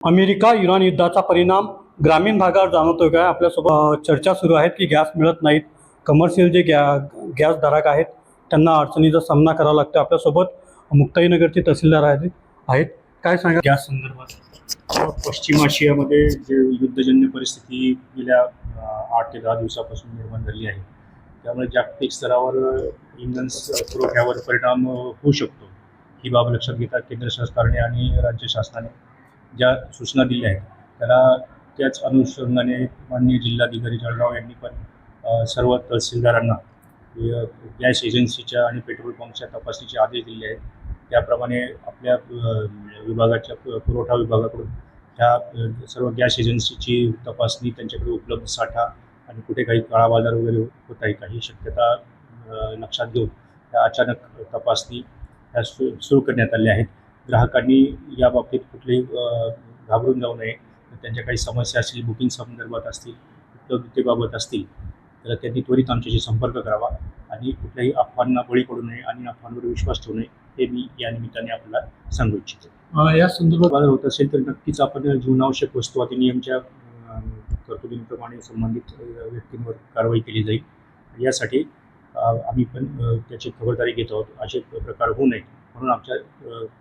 America Iran युद्धाचा परिणाम ग्रामीण भागावर जाणवतोय का? आपल्यासोबत चर्चा सुरू आहेत की गॅस मिळत नाहीत. कमर्शियल जे गॅसधारक आहेत त्यांना अडचणीचा सामना करावा लागतो. आपल्यासोबत मुक्ताईनगरचे तहसीलदार आहेत. काय सांगा गॅस संदर्भात? पश्चिम आशियामध्ये जे युद्धजन्य परिस्थिती गेल्या 8 ते 10 दिवसापासून निर्माण झाली आहे, त्यामुळे जागतिक स्तरावर इंधन पुरवठ्यावर परिणाम होऊ शकतो. ही बाब लक्षात घेता केंद्र सरकारने आणि राज्य शासनाने ज्या सूचना दिल्या आहेत त्याच अनुषंगाने माननीय जिल्हाधिकारी जळगाव यांनी पण सर्व तहसीलदारांना गॅस एजन्सीच्या आणि पेट्रोल पंपच्या तपासणीचे आदेश दिले आहेत. त्याप्रमाणे आपल्या विभागाच्या पुरवठा विभागाकडून ह्या सर्व गॅस एजन्सीची तपासणी, त्यांच्याकडे उपलब्ध साठा आणि कुठे काही काळा बाजार वगैरे होत आहे काही शक्यता लक्षात घेऊन त्या अचानक तपासणी ह्या सुरू करण्यात आल्या आहेत. ग्राहकांनी याबाबतीत कुठलेही घाबरून जाऊ नये. त्यांच्या काही समस्या असतील, बुकिंग संदर्भात असतील, उपलब्धतेबाबत असतील, तर त्यांनी त्वरित आमच्याशी संपर्क करावा आणि कुठल्याही अफवांना बळी पडू नये आणि अफवांवर विश्वास ठेवू नये हे मी या निमित्ताने आपल्याला सांगू इच्छितो. या संदर्भात बाजार होत असेल तर नक्कीच आपण जीवनावश्यक वस्तू अधिनियमच्या तरतुदींप्रमाणे संबंधित व्यक्तींवर कारवाई केली जाईल. यासाठी आम्ही पण त्याची खबरदारी घेत आहोत. असे प्रकार होऊ नये म्हणून आमच्या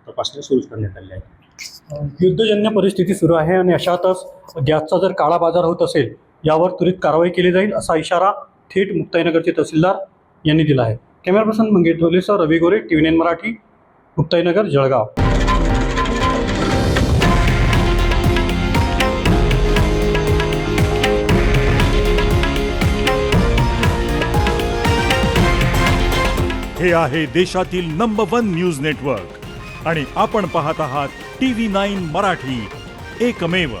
तपासण्या सुरू करण्यात आल्या आहेत. युद्धजन्य परिस्थिती सुरू आहे आणि अशातच गॅसचा जर काळा बाजार होत असेल यावर त्वरित कारवाई केली जाईल असा इशारा थेट मुक्ताईनगरचे तहसीलदार यांनी दिला आहे. कॅमेरा पर्सन मंगेश ढोलेसह रवी गोरे, TV9 मराठी, मुक्ताईनगर, जळगाव. हे आहे देशातील नंबर 1 न्यूज नेटवर्क आणि आपण पाहत आहात TV9 मराठी, एकमेव.